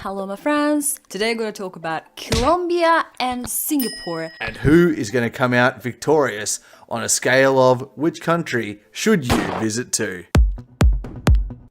Hello my friends, today I'm going to talk about Colombia and Singapore. And who is going to come out victorious on a scale of which country should you visit to?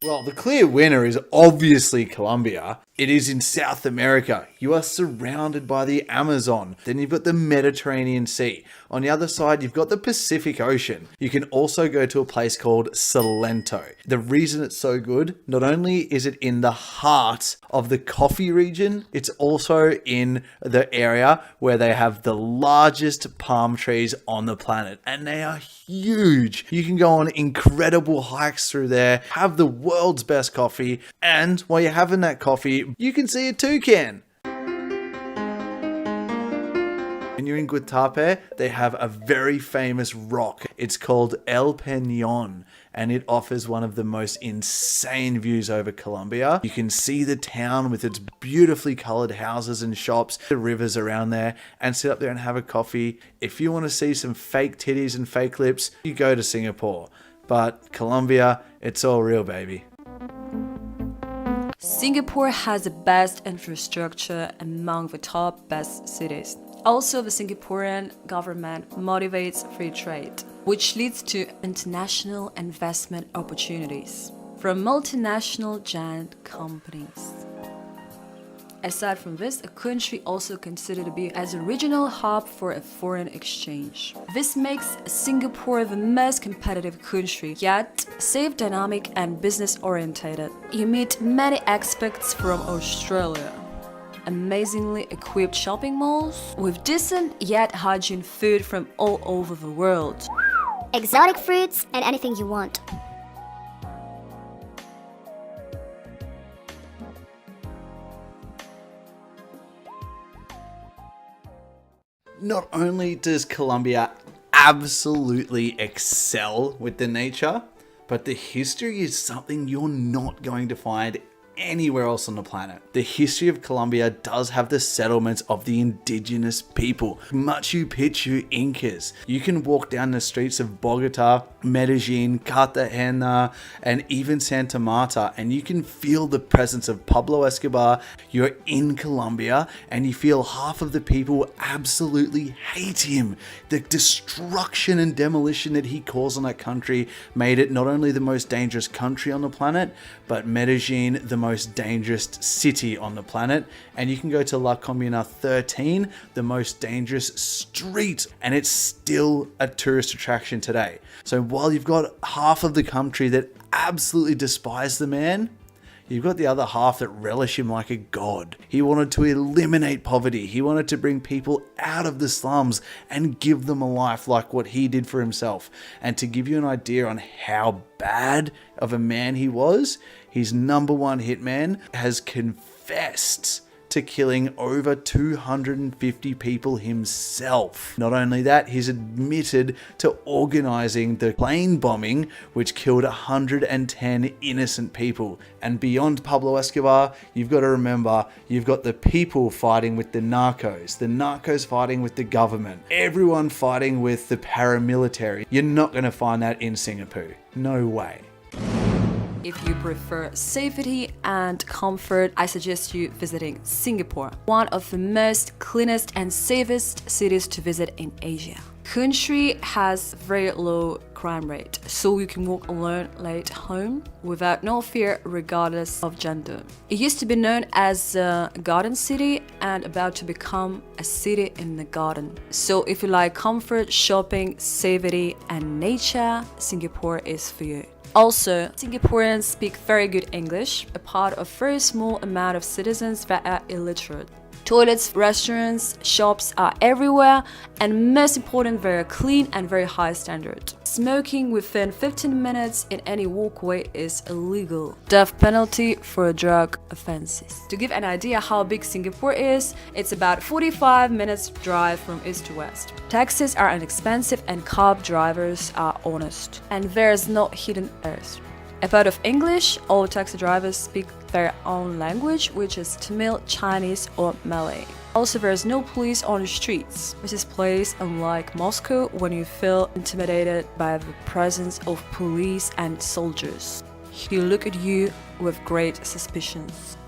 Well, the clear winner is obviously Colombia. It is in South America. You are surrounded by the Amazon. Then you've got the Mediterranean Sea. On the other side, you've got the Pacific Ocean. You can also go to a place called Salento. The reason it's so good, not only is it in the heart of the coffee region, it's also in the area where they have the largest palm trees on the planet. And they are huge. You can go on incredible hikes through there, have the world's best coffee, and while you're having that coffee, you can see a toucan. When you're in Guatape, they have a very famous rock. It's called El Peñón, and it offers one of the most insane views over Colombia. You can see the town with its beautifully colored houses and shops, the rivers around there, and sit up there and have a coffee. If you want to see some fake titties and fake lips, you go to Singapore. But Colombia, it's all real, baby. Singapore has the best infrastructure among the top best cities. Also, the Singaporean government motivates free trade, which leads to international investment opportunities from multinational giant companies. Aside from this, a country also considered to be as a regional hub for a foreign exchange. This makes Singapore the most competitive country, yet safe, dynamic, and business-oriented. You meet many experts from Australia. Amazingly equipped shopping malls with decent yet hygiene food from all over the world. Exotic fruits and anything you want. Not only does Colombia absolutely excel with the nature, but the history is something you're not going to find anywhere else on the planet. The history of Colombia does have the settlements of the indigenous people. Machu Picchu Incas. You can walk down the streets of Bogota, Medellin, Cartagena, and even Santa Marta, and you can feel the presence of Pablo Escobar. You're in Colombia, and you feel half of the people absolutely hate him. The destruction and demolition that he caused on that country made it not only the most dangerous country on the planet, but Medellin the most dangerous city on the planet. And you can go to La Comuna 13, the most dangerous street, and it's still a tourist attraction today. So while you've got half of the country that absolutely despise the man, you've got the other half that relish him like a god. He wanted to eliminate poverty. He wanted to bring people out of the slums and give them a life like what he did for himself. And to give you an idea on how bad of a man he was, his number one hitman has confessed to killing over 250 people himself. Not only that, he's admitted to organizing the plane bombing, which killed 110 innocent people. And beyond Pablo Escobar, you've got to remember, you've got the people fighting with the narcos fighting with the government, everyone fighting with the paramilitary. You're not going to find that in Singapore. No way. If you prefer safety and comfort, I suggest you visiting Singapore, one of the most cleanest and safest cities to visit in Asia. Country has very low crime rate, so you can walk alone late home without no fear regardless of gender. It used to be known as a garden city and about to become a city in the garden. So if you like comfort, shopping, safety, and nature, Singapore is for you. Also, Singaporeans speak very good English, apart of a very small amount of citizens that are illiterate. Toilets, restaurants, shops are everywhere, and most important, very clean and very high standard. Smoking within 15 minutes in any walkway is illegal. Death penalty for drug offenses. To give an idea how big Singapore is, it's about 45 minutes drive from east to west. Taxis are inexpensive and cab drivers are honest. And there's no hidden earth. Apart of English, all taxi drivers speak their own language, which is Tamil, Chinese, or Malay. Also, there is no police on the streets. This is place unlike Moscow when you feel intimidated by the presence of police and soldiers. He look at you with great suspicions.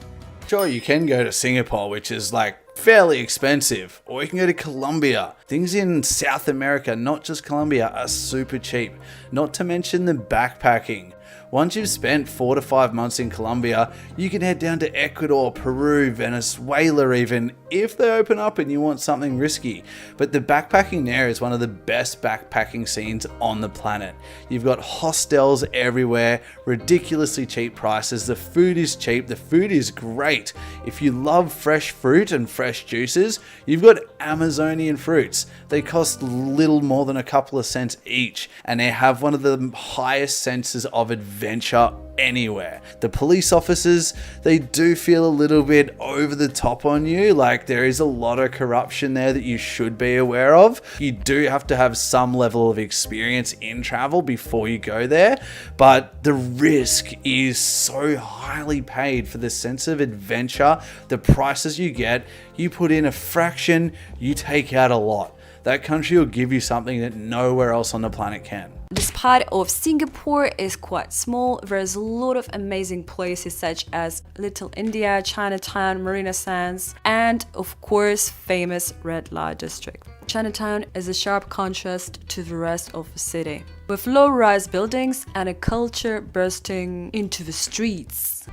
Sure, you can go to Singapore, which is like fairly expensive, or you can go to Colombia. Things in South America, not just Colombia, are super cheap. Not to mention the backpacking. Once you've spent 4 to 5 months in Colombia, you can head down to Ecuador, Peru, Venezuela even, if they open up and you want something risky. But the backpacking there is one of the best backpacking scenes on the planet. You've got hostels everywhere, ridiculously cheap prices, the food is cheap, the food is great. If you love fresh fruit and fresh juices, you've got Amazonian fruits. They cost little more than a couple of cents each, and they have one of the highest senses of adventure anywhere. The police officers, they do feel a little bit over the top on you. Like, there is a lot of corruption there that you should be aware of. You do have to have some level of experience in travel before you go there, but the risk is so highly paid for the sense of adventure. The prices you get, you put in a fraction, you take out a lot. That country will give you something that nowhere else on the planet can. Despite of Singapore is quite small, there's a lot of amazing places such as Little India, Chinatown, Marina Sands, and of course famous Red Light District. Chinatown is a sharp contrast to the rest of the city, with low-rise buildings and a culture bursting into the streets.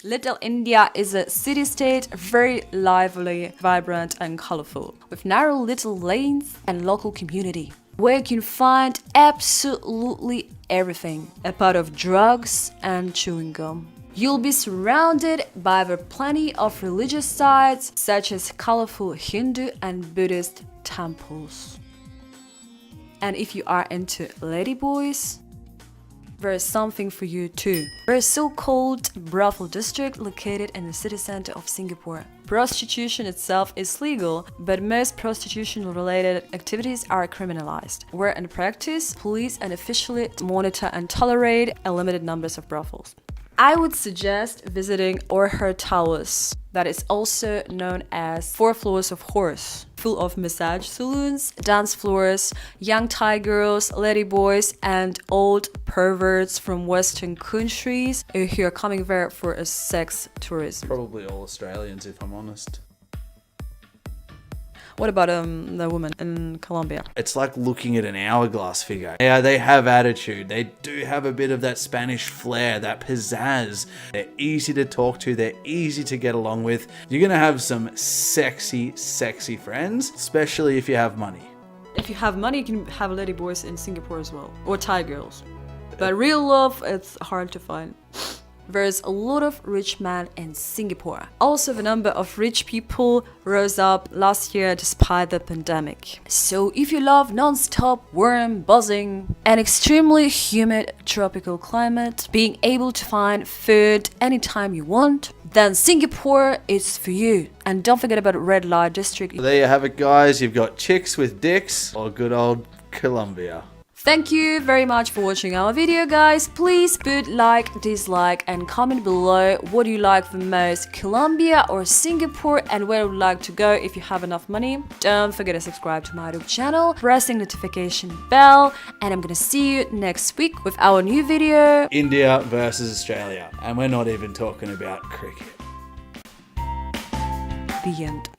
Little India is a city-state, very lively, vibrant and colorful, with narrow little lanes and local community, where you can find absolutely everything, a part of drugs and chewing gum. You'll be surrounded by the plenty of religious sites, such as colorful Hindu and Buddhist temples. And if you are into ladyboys, there is something for you too. There is so-called brothel district located in the city center of Singapore. Prostitution itself is legal, but most prostitution-related activities are criminalized, where in practice, police unofficially monitor and tolerate a limited numbers of brothels. I would suggest visiting Orher Towers, that is also known as 4 floors of horse, full of massage saloons, dance floors, young Thai girls, ladyboys, and old perverts from Western countries who are coming there for a sex tourism. Probably all Australians, if I'm honest. What about the woman in Colombia? It's like looking at an hourglass figure. Yeah, they have attitude. They do have a bit of that Spanish flair, that pizzazz. They're easy to talk to. They're easy to get along with. You're going to have some sexy, sexy friends, especially if you have money. If you have money, you can have ladyboys in Singapore as well, or Thai girls. But real love, it's hard to find. There's a lot of rich men in Singapore. Also, the number of rich people rose up last year despite the pandemic. So if you love non-stop, warm, buzzing, and extremely humid tropical climate, being able to find food anytime you want, then Singapore is for you. And don't forget about Red Light District. There you have it, guys. You've got chicks with dicks or good old Colombia. Thank you very much for watching our video, guys. Please put like, dislike and comment below what do you like the most, Colombia or Singapore, and where would you like to go if you have enough money. Don't forget to subscribe to my YouTube channel, pressing notification bell, and I'm gonna see you next week with our new video. India versus Australia. And we're not even talking about cricket. The end.